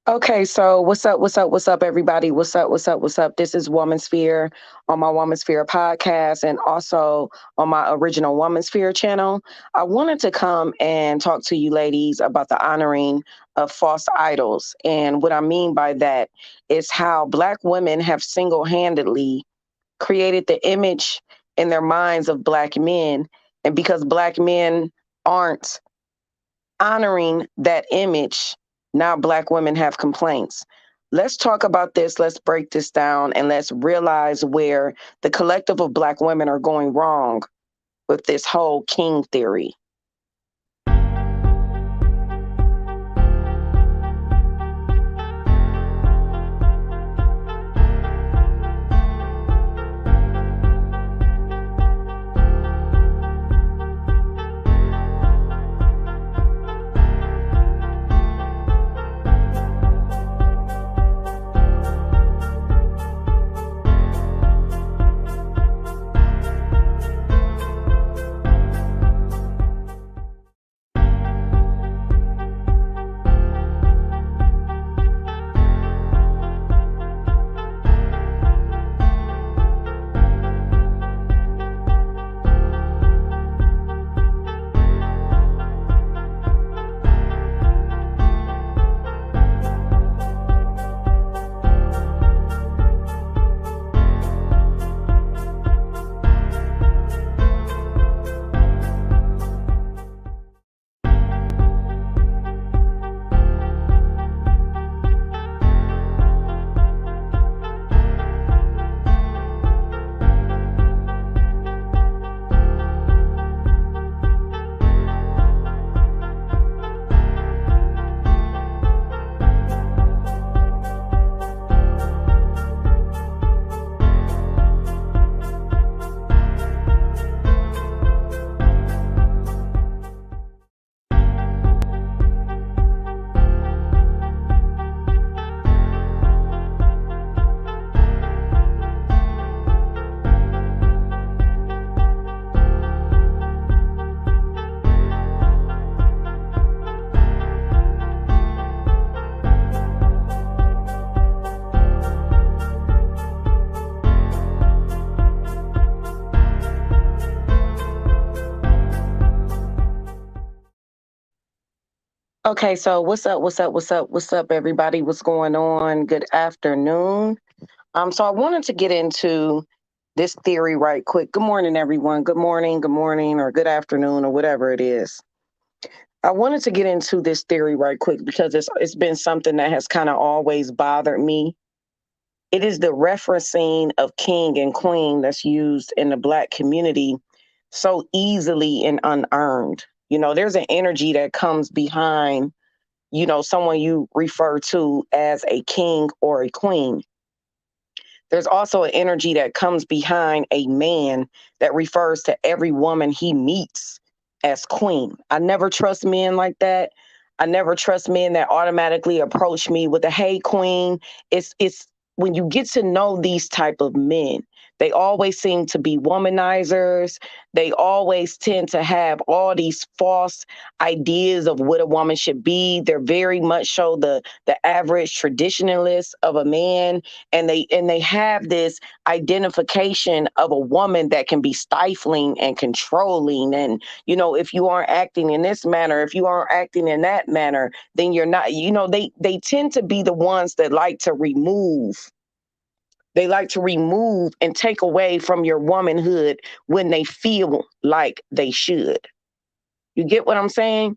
Okay, so what's up, everybody? What's up? This is Woman Sphere on my Woman Sphere podcast and also on my original Woman Sphere channel. I wanted to come and talk to you ladies about the honoring of false idols. And what I mean by that is how Black women have single handedly created the image in their minds of Black men. And because Black men aren't honoring that image, now Black women have complaints. Let's talk about this. Let's break this down and let's realize where the collective of Black women are going wrong with this whole king theory. Okay, so what's up, everybody? What's going on? Good afternoon. So I wanted to get into this theory right quick. Good morning, everyone. Good morning, or good afternoon, or whatever it is. I wanted to get into this theory right quick because it's been something that has kind of always bothered me. It is the referencing of king and queen that's used in the Black community so easily and unearned. There's an energy that comes behind, someone you refer to as a king or a queen. There's also an energy that comes behind a man that refers to every woman he meets as queen. I never trust men like that. I never trust men that automatically approach me with a hey queen. It's when you get to know these type of men, they always seem to be womanizers. They always tend to have all these false ideas of what a woman should be. They're very much so the average traditionalist of a man, and they have this identification of a woman that can be stifling and controlling. And if you aren't acting in this manner, if you aren't acting in that manner, then you're not. They tend to be the ones that like to remove. They like to remove and take away from your womanhood when they feel like they should. You get what I'm saying?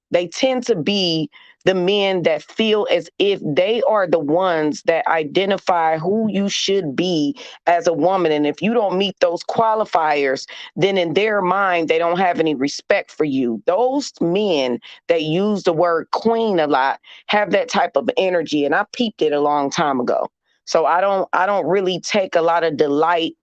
They tend to be the men that feel as if they are the ones that identify who you should be as a woman. And if you don't meet those qualifiers, then in their mind, they don't have any respect for you. Those men that use the word queen a lot have that type of energy. And I peeped it a long time ago. So I don't really take a lot of delight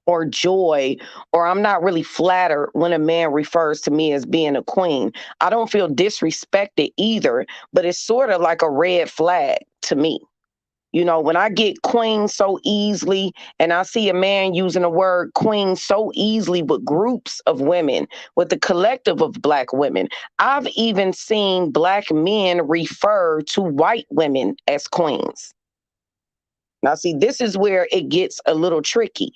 or joy, or I'm not really flattered when a man refers to me as being a queen. I don't feel disrespected either, but it's sort of like a red flag to me. You know, when I get queen so easily, and I see a man using the word queen so easily with groups of women, with the collective of Black women, I've even seen Black men refer to white women as queens. Now, see, this is where it gets a little tricky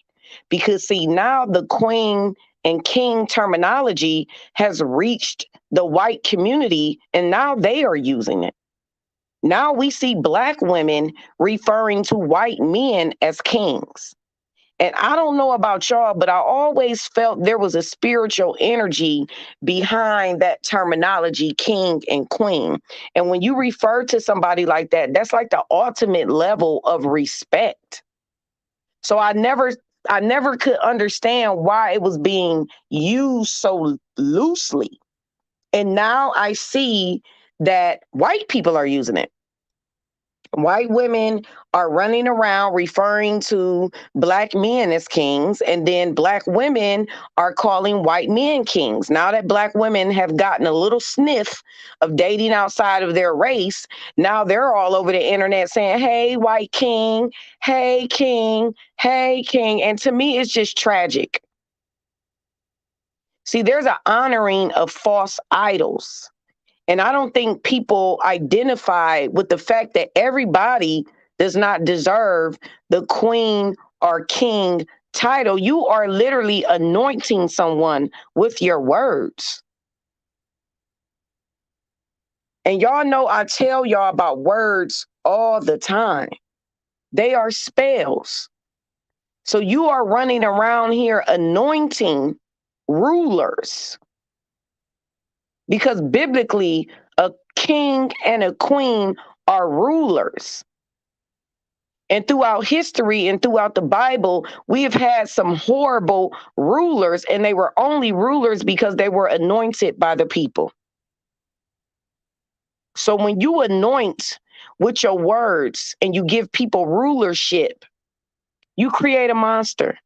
because, see, now the queen and king terminology has reached the white community and now they are using it. Now we see Black women referring to white men as kings. And I don't know about y'all, but I always felt there was a spiritual energy behind that terminology, king and queen. And when you refer to somebody like that, that's like the ultimate level of respect. So I never could understand why it was being used so loosely. And now I see that white people are using it. White women are running around referring to Black men as kings, and then Black women are calling white men kings. Now that Black women have gotten a little sniff of dating outside of their race, now they're all over the internet saying, hey, white king, hey, king, hey, king. And to me, it's just tragic. See, there's an honoring of false idols. And I don't think people identify with the fact that everybody does not deserve the queen or king title. You are literally anointing someone with your words. And y'all know I tell y'all about words all the time. They are spells. So you are running around here anointing rulers because biblically, a king and a queen are rulers. And throughout history and throughout the Bible, we have had some horrible rulers, and they were only rulers because they were anointed by the people. So when you anoint with your words and you give people rulership, you create a monster.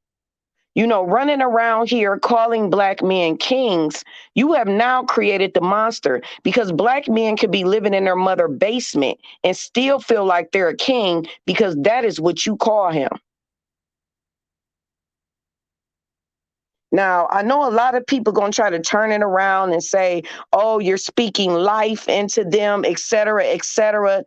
You know, running around here calling Black men kings, you have now created the monster because Black men could be living in their mother basement and still feel like they're a king because that is what you call him. Now, I know a lot of people going to try to turn it around and say, oh, you're speaking life into them, et cetera, et cetera.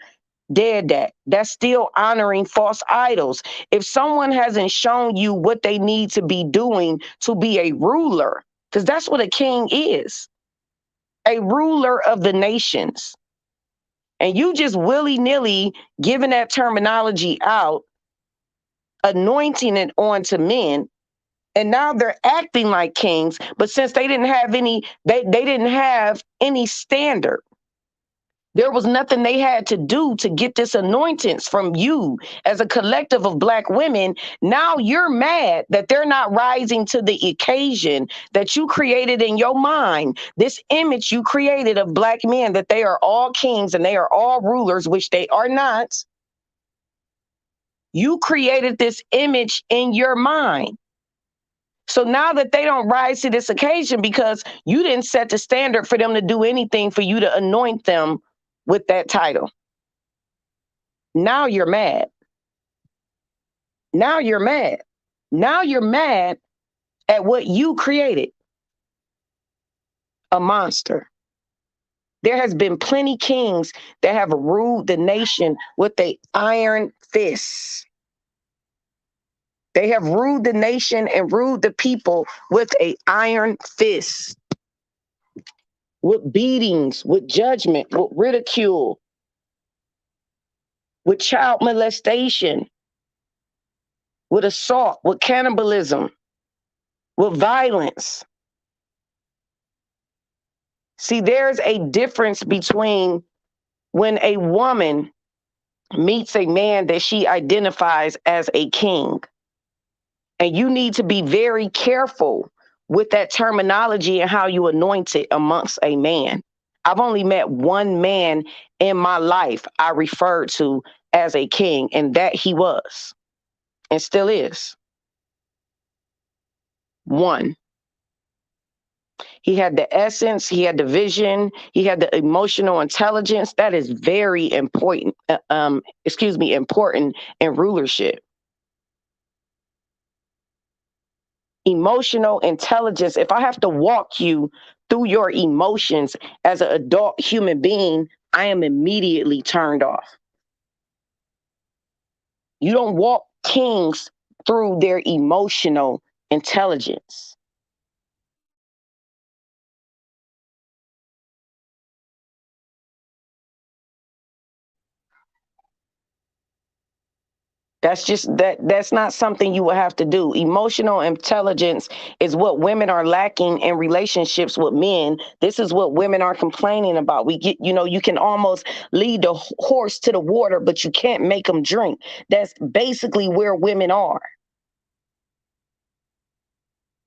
Dead that. That's still honoring false idols. If someone hasn't shown you what they need to be doing to be a ruler, because that's what a king is, a ruler of the nations, and you just willy-nilly giving that terminology out, anointing it onto men, and now they're acting like kings, but since they didn't have any, they didn't have any standard. There was nothing they had to do to get this anointings from you as a collective of Black women. Now you're mad that they're not rising to the occasion that you created in your mind. This image you created of Black men, that they are all kings and they are all rulers, which they are not. You created this image in your mind. So now that they don't rise to this occasion because you didn't set the standard for them to do anything for you to anoint them with that title. Now you're mad. Now you're mad. Now you're mad at what you created. A monster. There has been plenty kings that have ruled the nation with a iron fist. They have ruled the nation and ruled the people with a iron fist. With beatings, with judgment, with ridicule, with child molestation, with assault, with cannibalism, with violence. See, there's a difference between when a woman meets a man that she identifies as a king. And you need to be very careful with that terminology and how you anoint it amongst a man. I've only met one man in my life I referred to as a king, and that he was and still is. One. He had the essence, he had the vision, he had the emotional intelligence. That is very important. Important in rulership. Emotional intelligence. If I have to walk you through your emotions as an adult human being, I am immediately turned off. You don't walk kings through their emotional intelligence. That's not something you will have to do. Emotional intelligence is what women are lacking in relationships with men. This is what women are complaining about. You can almost lead the horse to the water, but you can't make them drink. That's basically where women are.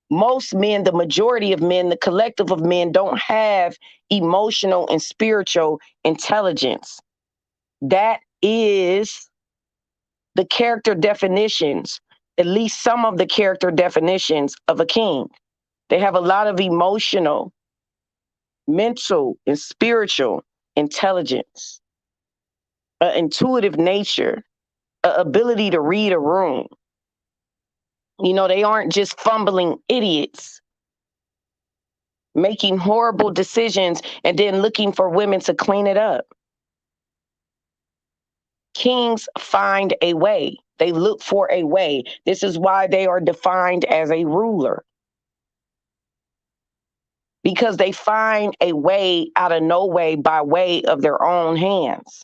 Most men, the majority of men, the collective of men don't have emotional and spiritual intelligence. That is the character definitions, at least some of the character definitions of a king. They have a lot of emotional, mental, and spiritual intelligence, an intuitive nature, an ability to read a room. They aren't just fumbling idiots making horrible decisions and then looking for women to clean it up. Kings find a way. They look for a way. This is why they are defined as a ruler. Because they find a way out of no way by way of their own hands.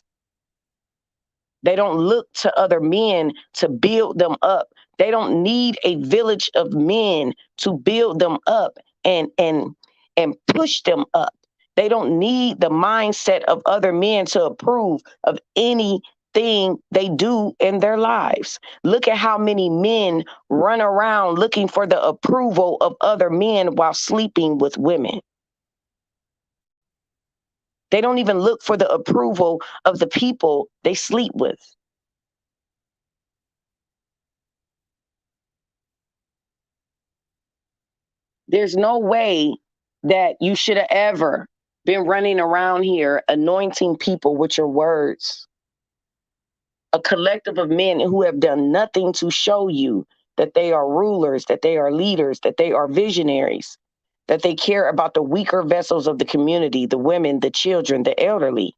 They don't look to other men to build them up. They don't need a village of men to build them up and push them up. They don't need the mindset of other men to approve of anything they do in their lives. Look at how many men run around looking for the approval of other men while sleeping with women. They don't even look for the approval of the people they sleep with. There's no way that you should have ever been running around here anointing people with your words. A collective of men who have done nothing to show you that they are rulers, that they are leaders, that they are visionaries, that they care about the weaker vessels of the community, the women, the children, the elderly,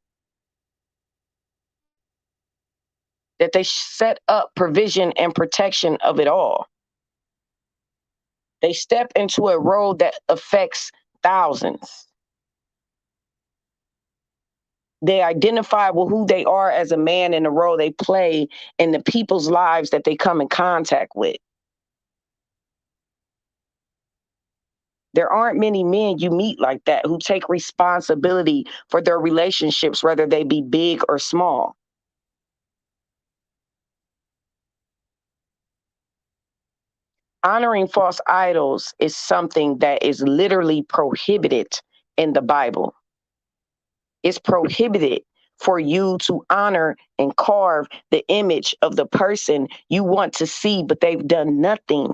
that they set up provision and protection of it all. They step into a role that affects thousands. They identify with who they are as a man and the role they play in the people's lives that they come in contact with. There aren't many men you meet like that who take responsibility for their relationships, whether they be big or small. Honoring false idols is something that is literally prohibited in the Bible. It's prohibited for you to honor and carve the image of the person you want to see, but they've done nothing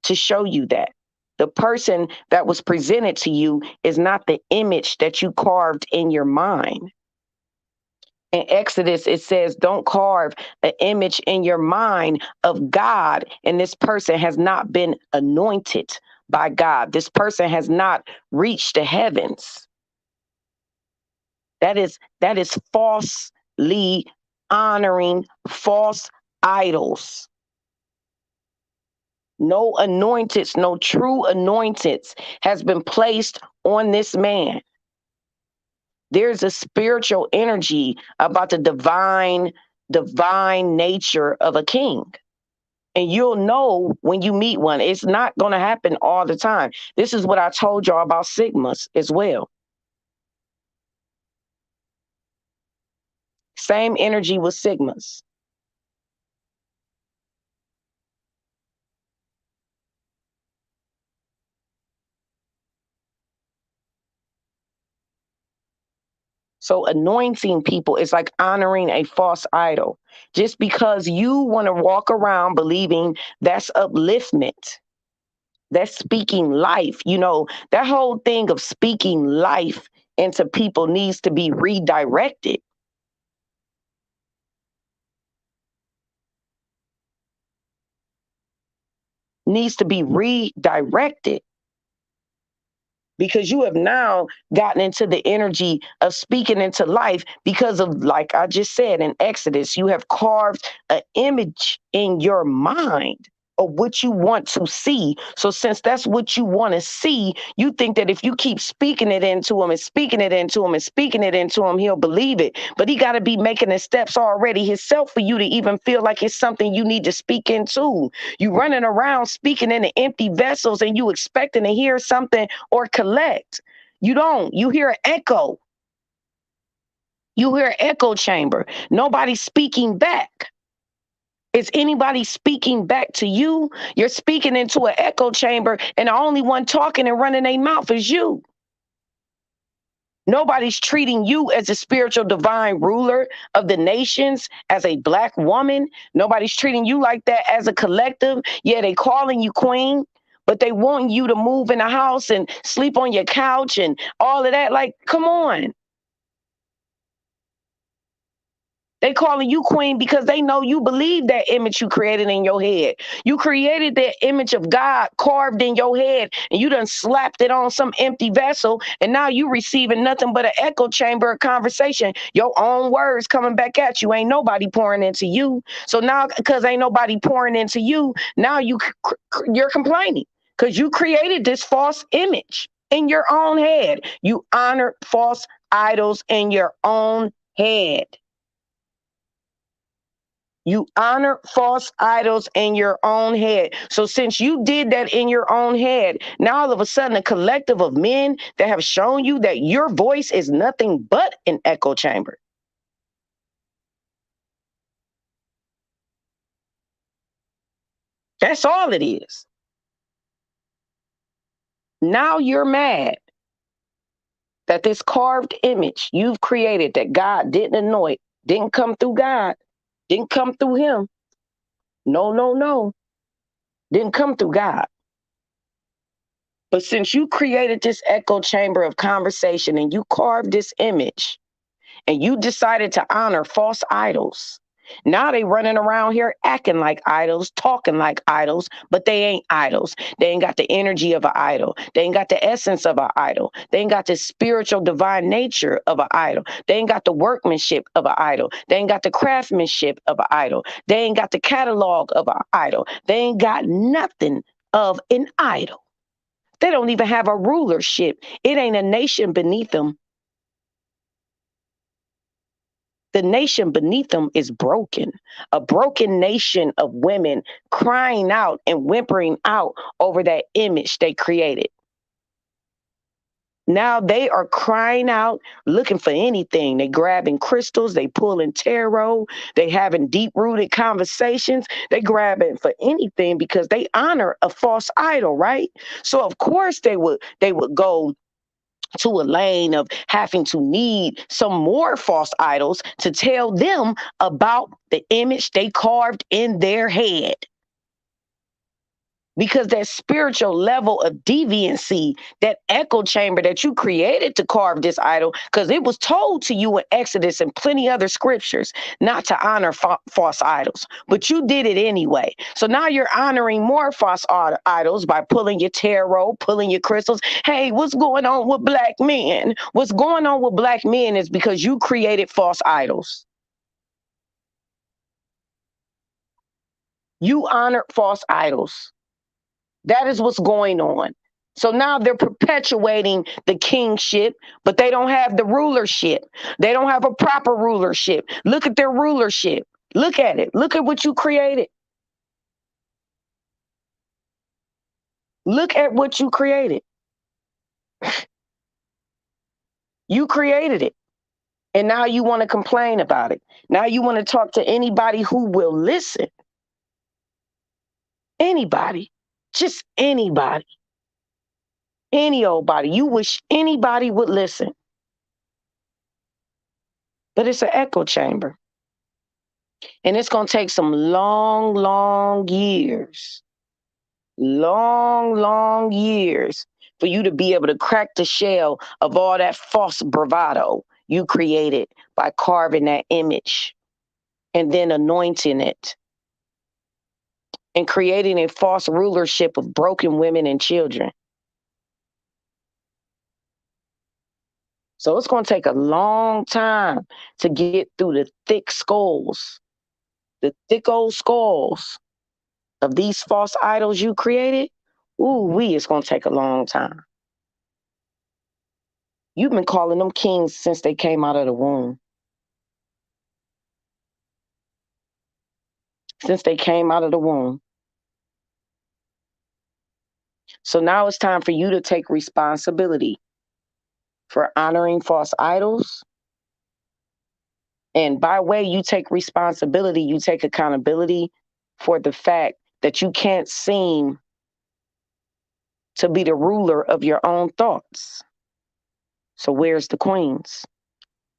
to show you that. The person that was presented to you is not the image that you carved in your mind. In Exodus, it says, don't carve an image in your mind of God. And this person has not been anointed by God. This person has not reached the heavens. That is falsely honoring false idols. No anointeds, no true anointeds has been placed on this man. There's a spiritual energy about the divine nature of a king. And you'll know when you meet one. It's not going to happen all the time. This is what I told y'all about Sigmas as well. Same energy with Sigmas. So anointing people is like honoring a false idol. Just because you want to walk around believing that's upliftment That's speaking life. That whole thing of speaking life into people needs to be redirected. Needs to be redirected. Because you have now gotten into the energy of speaking into life because of, like I just said in Exodus, you have carved an image in your mind of what you want to see. So since that's what you want to see, you think that if you keep speaking it into him and speaking it into him and speaking it into him, he'll believe it. But he got to be making the steps already himself for you to even feel like it's something you need to speak into. You running around speaking into empty vessels and you expecting to hear something or collect. You don't. You hear an echo. You hear an echo chamber. Nobody's speaking back. Is anybody speaking back to you? You're speaking into an echo chamber, and the only one talking and running their mouth is you. Nobody's treating you as a spiritual divine ruler of the nations, as a Black woman. Nobody's treating you like that as a collective. Yeah, they calling you queen, but they want you to move in the house and sleep on your couch and all of that. Like, come on. They calling you queen because they know you believe that image you created in your head. You created that image of God carved in your head, and you done slapped it on some empty vessel, and now you receiving nothing but an echo chamber of conversation. Your own words coming back at you. Ain't nobody pouring into you. So now, because ain't nobody pouring into you, now you're complaining because you created this false image in your own head. You honor false idols in your own head. You honor false idols in your own head. So since you did that in your own head, now all of a sudden a collective of men that have shown you that your voice is nothing but an echo chamber. That's all it is. Now you're mad that this carved image you've created that God didn't anoint, didn't come through God, didn't come through him. No, no, no. Didn't come through God. But since you created this echo chamber of conversation and you carved this image and you decided to honor false idols, now they running around here acting like idols, talking like idols, but they ain't idols. They ain't got the energy of an idol. They ain't got the essence of an idol. They ain't got the spiritual divine nature of an idol. They ain't got the workmanship of an idol. They ain't got the craftsmanship of an idol. They ain't got the catalog of an idol. They ain't got nothing of an idol. They don't even have a rulership. It ain't a nation beneath them. The nation beneath them is broken, a broken nation of women crying out and whimpering out over that image they created. Now they are crying out, looking for anything. They grabbing crystals, they pulling tarot, they having deep rooted conversations. They grabbing for anything because they honor a false idol, right? So of course they would go to a lane of having to need some more false idols to tell them about the image they carved in their head. Because that spiritual level of deviancy, that echo chamber that you created to carve this idol, because it was told to you in Exodus and plenty other scriptures not to honor false idols, but you did it anyway. So now you're honoring more false idols by pulling your tarot, pulling your crystals. Hey, what's going on with Black men? What's going on with Black men is because you created false idols. You honored false idols. That is what's going on. So now they're perpetuating the kingship, but they don't have the rulership. They don't have a proper rulership. Look at their rulership. Look at it. Look at what you created. Look at what you created. You created it. And now you want to complain about it. Now you want to talk to anybody who will listen. Anybody. Just anybody. Any old body. You wish anybody would listen. But it's an echo chamber. And it's going to take some long, long years, long, long years for you to be able to crack the shell of all that false bravado you created by carving that image and then anointing it and creating a false rulership of broken women and children. So it's going to take a long time to get through the thick skulls, the thick old skulls of these false idols you created. It's going to take a long time. You've been calling them kings since they came out of the womb. Since they came out of the womb. So now it's time for you to take responsibility for honoring false idols. And by way you take responsibility, you take accountability for the fact that you can't seem to be the ruler of your own thoughts. So where's the queens?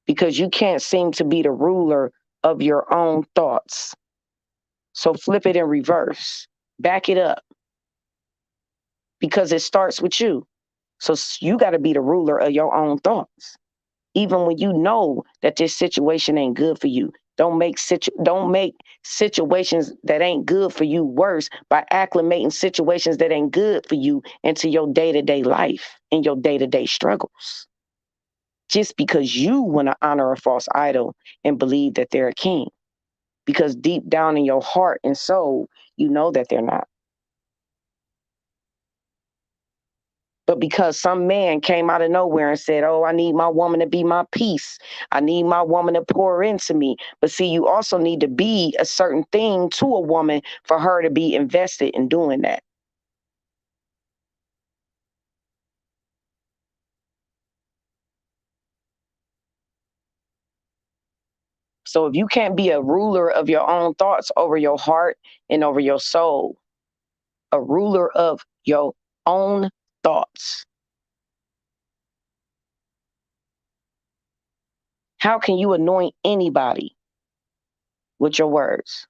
Because you can't seem to be the ruler of your own thoughts. So flip it in reverse. Back it up. Because it starts with you. So you got to be the ruler of your own thoughts. Even when you know that this situation ain't good for you. Don't make situations that ain't good for you worse by acclimating situations that ain't good for you into your day-to-day life and your day-to-day struggles. Just because you want to honor a false idol and believe that they're a king. Because deep down in your heart and soul, you know that they're not. But because some man came out of nowhere and said, oh, I need my woman to be my peace. I need my woman to pour into me. But see, you also need to be a certain thing to a woman for her to be invested in doing that. So if you can't be a ruler of your own thoughts over your heart and over your soul, a ruler of your own thoughts, how can you anoint anybody with your words?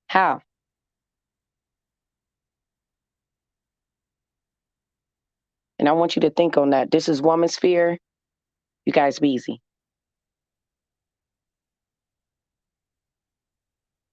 How? And I want you to think on that. This is Woman Sphere. You guys be easy.